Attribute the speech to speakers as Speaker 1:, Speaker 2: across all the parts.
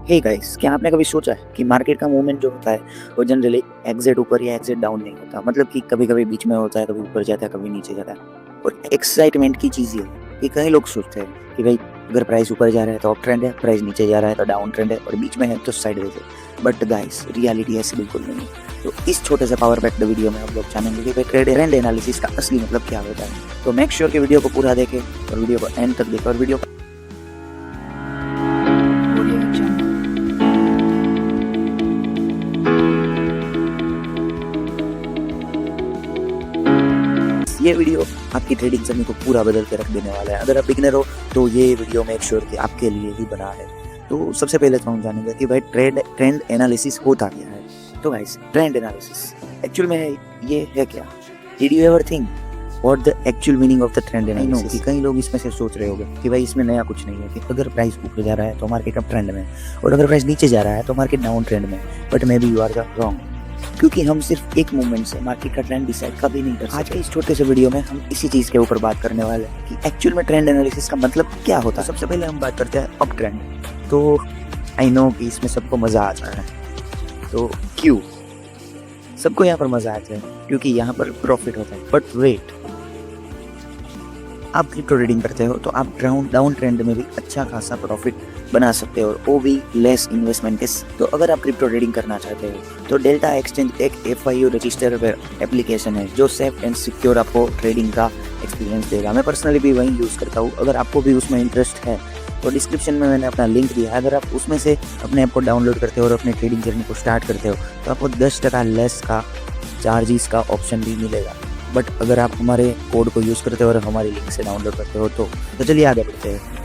Speaker 1: Hey guys, क्या आपने कभी सोचा है कि मार्केट का मूवमेंट जो होता है वो जनरली एग्जिट ऊपर या एग्जिट डाउन नहीं होता। मतलब कि कभी-कभी बीच में होता है, कभी ऊपर जाता है, कभी नीचे जाता है। और एक्साइटमेंट की चीज़ ये है कि कई लोग सोचते हैं कि भाई अगर प्राइस ऊपर जा रहा है तो अप ट्रेंड है, प्राइस नीचे जा रहा है तो डाउन ट्रेंड है और बीच में है तो साइडवेज है। बट गाइस, रियलिटी ऐसी बिल्कुल नहीं है। तो इस छोटे से पावर पैक्ड वीडियो में हम लोग जानेंगे कि भाई ट्रेंड एनालिसिस का असली मतलब क्या होता है। तो मेक श्योर कि वीडियो को पूरा देखें और वीडियो को एंड तक देखें और वीडियो ये वीडियो आपकी ट्रेडिंग जर्नी को पूरा बदल के रख देने वाला है। अगर आप बिगिनर हो तो ये वीडियो मेक श्योर कि आपके लिए ही बना है। तो सबसे पहले तो हम जानेंगे कि भाई ट्रेंड एनालिसिस होता क्या है। तो गाइस, ट्रेंड एनालिसिस एक्चुअल में ये है क्या? Did you ever think what the actual meaning of the trend analysis? कि कई लोग इसमें से सोच रहे होंगे कि भाई इसमें नया कुछ नहीं है, कि अगर प्राइस ऊपर जा रहा है तो मार्केट अप ट्रेंड में और अगर प्राइस नीचे जा रहा है तो मार्केट डाउन ट्रेंड में। But may be you are the wrong, क्योंकि हम सिर्फ एक मूवमेंट से मार्केट का ट्रेंड डिसाइड कभी नहीं कर सकते। आज के इस छोटे से वीडियो में हम इसी चीज के ऊपर बात करने वाले हैं कि एक्चुअल में ट्रेंड एनालिसिस का मतलब क्या होता है। सबसे पहले हम बात करते हैं अप ट्रेंड। तो आई नो कि इसमें सबको मजा आता है। तो क्यों सबको यहाँ पर मजा आता है? क्योंकि यहाँ पर प्रॉफिट होता है। बट वेट, आप क्रिप्टो ट्रेडिंग करते हो तो आप डाउन ट्रेंड में भी अच्छा खासा प्रॉफिट बना सकते हो, वो भी लेस इन्वेस्टमेंट के। तो अगर आप क्रिप्टो ट्रेडिंग करना चाहते हो तो डेल्टा एक्सचेंज एक FIU रजिस्टर एप्लीकेशन है जो सेफ एंड सिक्योर आपको ट्रेडिंग का एक्सपीरियंस देगा। मैं पर्सनली भी वही यूज़ करता हूँ। अगर आपको भी उसमें इंटरेस्ट है तो डिस्क्रिप्शन में मैंने अपना लिंक दिया है। अगर आप उसमें से अपने ऐप को डाउनलोड करते हो और अपनी ट्रेडिंग जर्नी को स्टार्ट करते हो तो आपको 10% लेस का चार्जेस का ऑप्शन भी मिलेगा। बट अगर आप हमारे कोड को यूज़ करते हो और हमारी लिंक से डाउनलोड करते हो तो चलिए आगे बढ़ते हैं।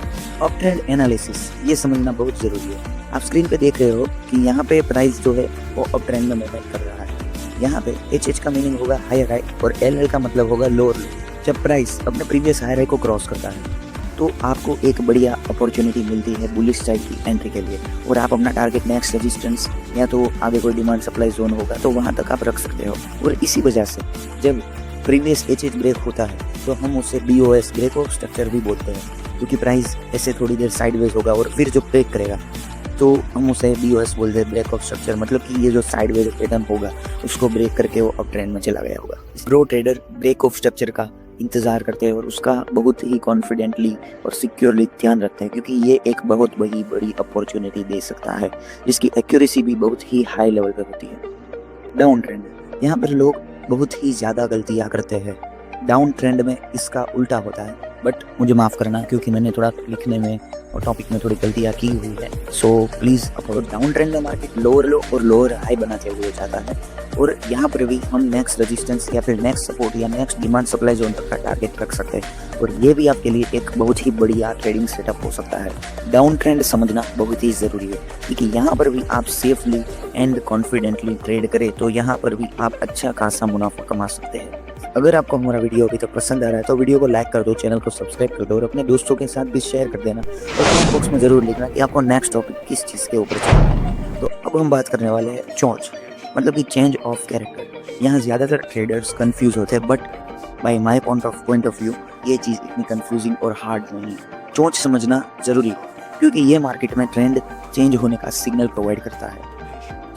Speaker 1: अप ट्रेंड एनालिसिस ये समझना बहुत ज़रूरी है। आप स्क्रीन पे देख रहे हो कि यहाँ पे प्राइस जो है वो अप ट्रेंड में मूवमेंट कर रहा है। यहाँ पे HH का मीनिंग होगा हायर हाई और LL का मतलब होगा लोअर लो। जब प्राइस अपने प्रीवियस हायर हाई को क्रॉस करता है तो आपको एक बढ़िया अपॉर्चुनिटी मिलती है बुलिश साइड की एंट्री के लिए, और आप अपना टारगेट नेक्स्ट रेजिस्टेंस या तो आगे कोई डिमांड सप्लाई जोन होगा तो वहाँ तक आप रख सकते हो। और इसी वजह से जब प्रीवियस HH ब्रेक होता है तो हम उसे BOS ब्रेक ऑफ स्ट्रक्चर भी बोलते हैं, क्योंकि प्राइस ऐसे थोड़ी देर साइडवेज होगा और फिर जो ब्रेक करेगा तो हम उसे BOS बोलते हैं, ब्रेक ऑफ स्ट्रक्चर। मतलब कि ये जो साइडवेज पैटर्न होगा उसको ब्रेक करके वो अप ट्रेंड में चला गया होगा। Pro trader break of structure का इंतजार करते हैं और उसका बहुत ही कॉन्फिडेंटली और सिक्योरली ध्यान रखते हैं, क्योंकि ये एक बहुत बड़ी अपॉर्चुनिटी दे सकता है जिसकी एक्यूरेसी भी बहुत ही हाई लेवल पे होती है। डाउन ट्रेंड, यहाँ पर लोग बहुत ही ज़्यादा गलतियाँ करते हैं। डाउन ट्रेंड में इसका उल्टा होता है। बट मुझे माफ़ करना क्योंकि मैंने थोड़ा लिखने में और टॉपिक में थोड़ी गलतियाँ की हुई है, सो प्लीज़। डाउन ट्रेंड में मार्केट लोअर लो और लोअर हाई बनाते हुए जाता है और यहाँ पर भी हम नेक्स्ट रेजिस्टेंस या फिर नेक्स्ट सपोर्ट या नेक्स्ट डिमांड सप्लाई जोन तक का टारगेट रख सकते हैं, और ये भी आपके लिए एक बहुत ही बढ़िया ट्रेडिंग सेटअप हो सकता है। डाउन ट्रेंड समझना बहुत ही ज़रूरी है, क्योंकि यहाँ पर भी आप सेफली एंड कॉन्फिडेंटली ट्रेड करें तो यहाँ पर भी आप अच्छा खासा मुनाफा कमा सकते हैं। अगर आपको हमारा वीडियो अभी तक पसंद आ रहा है तो वीडियो को लाइक कर दो, चैनल को सब्सक्राइब कर दो और अपने दोस्तों के साथ भी शेयर कर देना, और कमेंट बॉक्स में ज़रूर लिखना कि आपको नेक्स्ट टॉपिक किस चीज़ के ऊपर चाहिए। तो अब हम बात करने वाले हैं चॉच, मतलब कि चेंज ऑफ कैरेक्टर। यहाँ ज़्यादातर ट्रेडर्स कंफ्यूज होते हैं, but by my point of view ये चीज़ इतनी कंफ्यूजिंग और हार्ड नहीं है। चोंच समझना ज़रूरी है क्योंकि ये मार्केट में ट्रेंड चेंज होने का सिग्नल प्रोवाइड करता है।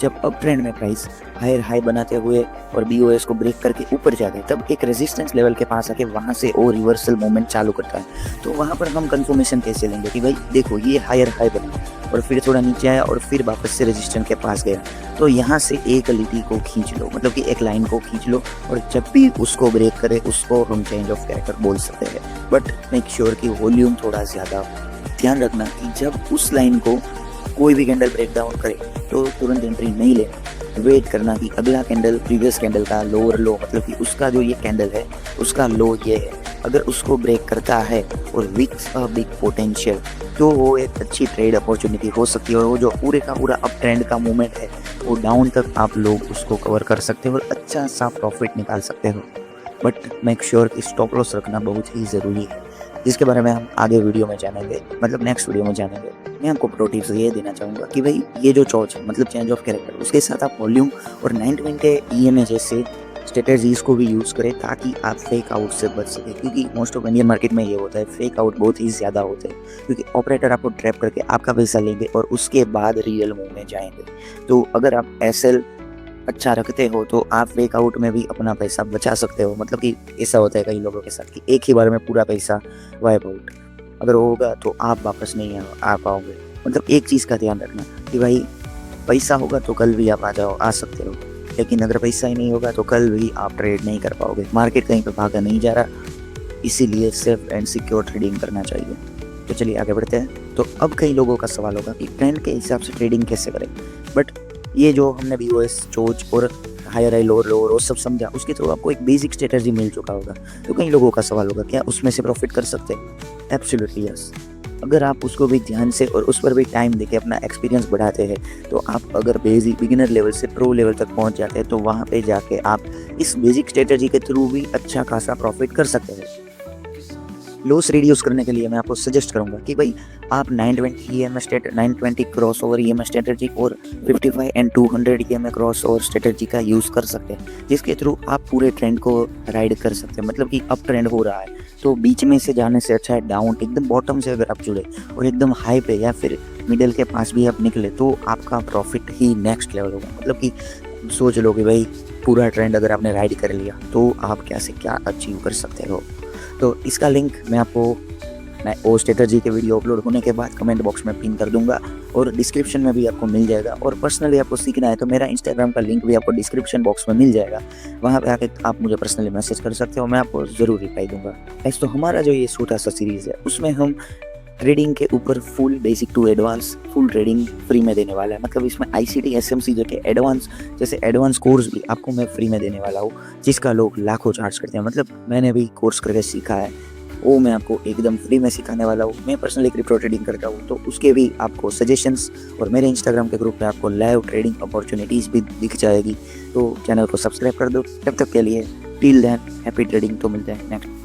Speaker 1: जब अप ट्रेंड में प्राइस हायर हाई बनाते हुए और BOS को ब्रेक करके ऊपर जाते हैं तब एक रेजिस्टेंस लेवल के पास आके वहाँ से और रिवर्सल मूवमेंट चालू करता है। तो वहाँ पर हम कंफर्मेशन कैसे लेंगे कि भाई देखो ये हायर हाई बना और फिर थोड़ा नीचे आया और फिर वापस से रेजिस्टेंस के पास गया, तो यहाँ से एक लिटी को खींच लो, मतलब कि एक लाइन को खींच लो, और जब भी उसको ब्रेक करे उसको हम चेंज ऑफ कैरेक्टर बोल सकते हैं। बट मेक श्योर कि वॉल्यूम थोड़ा ज़्यादा ध्यान रखना कि जब उस लाइन को कोई भी कैंडल ब्रेक डाउन करे तो तुरंत एंट्री नहीं लेना। वेट करना कि अगला कैंडल प्रीवियस कैंडल का लोअर लो, मतलब कि उसका जो ये कैंडल है उसका लो ये है, अगर उसको ब्रेक करता है और विथ अ बिग पोटेंशियल तो वो एक अच्छी ट्रेड अपॉर्चुनिटी हो सकती है, और वो जो पूरे का पूरा अप ट्रेंड का मूवमेंट है वो डाउन तक आप लोग उसको कवर कर सकते हो और अच्छा सा प्रॉफिट निकाल सकते हो। बट मेक श्योर कि स्टॉप लॉस रखना बहुत ही ज़रूरी है, जिसके बारे में हम आगे वीडियो में जानेंगे, मतलब नेक्स्ट वीडियो में जानेंगे। मैं आपको प्रो टिप्स ये देना चाहूँगा कि भाई ये जो चॉच है मतलब चेंज ऑफ कैरेक्टर, उसके साथ आप वॉल्यूम और 9 घंटे EMA जैसे स्ट्रेटजीज को भी यूज़ करें ताकि आप फेक आउट से बच सकें, क्योंकि मोस्ट ऑफ इंडियन मार्केट में ये होता है फेक आउट बहुत ही ज़्यादा होते हैं, क्योंकि ऑपरेटर आपको ट्रैप करके आपका पैसा लेंगे और उसके बाद रियल मूव में जाएंगे। तो अगर आप एसएल अच्छा रखते हो तो आप फेक आउट में भी अपना पैसा बचा सकते हो। मतलब कि ऐसा होता है कई लोगों के साथ कि एक ही बार में पूरा पैसा वाइप आउट अगर होगा तो आप वापस नहीं आ पाओगे। मतलब एक चीज़ का ध्यान रखना कि भाई पैसा होगा तो कल भी आप आ सकते हो, लेकिन अगर पैसा ही नहीं होगा तो कल भी आप ट्रेड नहीं कर पाओगे। मार्केट कहीं पे भागा नहीं जा रहा, इसीलिए सेफ एंड सिक्योर ट्रेडिंग करना चाहिए। तो चलिए आगे बढ़ते हैं। तो अब कई लोगों का सवाल होगा कि ट्रेंड के हिसाब से ट्रेडिंग कैसे करें, बट ये जो हमने बीओएस चोच और हायर हाई लोअर लोअर वो सब समझा, उसके थ्रू आपको एक बेसिक स्ट्रेटजी मिल चुका होगा। तो कई लोगों का सवाल होगा क्या उसमें से प्रॉफिट कर सकते हैं? Absolutely yes. अगर आप उसको भी ध्यान से और उस पर भी टाइम देके अपना एक्सपीरियंस बढ़ाते हैं, तो आप अगर बेसिक बिगिनर लेवल से प्रो लेवल तक पहुंच जाते हैं तो वहाँ पे जाके आप इस बेसिक स्ट्रेटजी के थ्रू भी अच्छा खासा प्रॉफिट कर सकते हैं। लॉस रिड्यूस करने के लिए मैं आपको सजेस्ट करूंगा कि भाई आप 920 क्रॉस ओवर ईएमए स्ट्रेटजी और 55 and 200 EMA cross over strategy का यूज़ कर सकते हैं, जिसके थ्रू आप पूरे ट्रेंड को राइड कर सकते हैं। मतलब कि अप ट्रेंड हो रहा है तो बीच में से जाने से अच्छा है डाउन एकदम बॉटम से अगर आप जुड़े और एकदम हाई पे या फिर मिडल के पास भी आप निकले तो आपका प्रॉफिट ही नेक्स्ट लेवल होगा। मतलब कि सोच लो कि भाई पूरा ट्रेंड अगर आपने राइड कर लिया तो आप क्या से क्या अचीव कर सकते हो। तो इसका लिंक मैं वो स्ट्रेटजी के वीडियो अपलोड होने के बाद कमेंट बॉक्स में पिन कर दूंगा और डिस्क्रिप्शन में भी आपको मिल जाएगा। और पर्सनली आपको सीखना है तो मेरा इंस्टाग्राम का लिंक भी आपको डिस्क्रिप्शन बॉक्स में मिल जाएगा, वहाँ पे आके आप मुझे पर्सनली मैसेज कर सकते हो, मैं आपको ज़रूर रिप्लाई दूंगा। ऐसे तो हमारा जो ये छोटा सा सीरीज़ है उसमें हम ट्रेडिंग के ऊपर full basic to advance full trading free में देने वाला है। मतलब इसमें आईसीटी एसएमसी जो कि एडवांस कोर्स भी आपको मैं फ्री में देने वाला हूँ, जिसका लोग लाखों चार्ज करते हैं। मतलब मैंने भी कोर्स करके सीखा है, वो मैं आपको एकदम फ्री में सिखाने वाला हूँ। मैं पर्सनली क्रिप्टो ट्रेडिंग करता हूँ, तो उसके भी आपको सजेशंस और मेरे इंस्टाग्राम के ग्रुप में आपको लाइव ट्रेडिंग अपॉर्चुनिटीज़ भी दिख जाएगी। तो चैनल को सब्सक्राइब कर दो। तब तक के लिए टिल देन हैप्पी ट्रेडिंग। तो मिलते हैं नेक्स्ट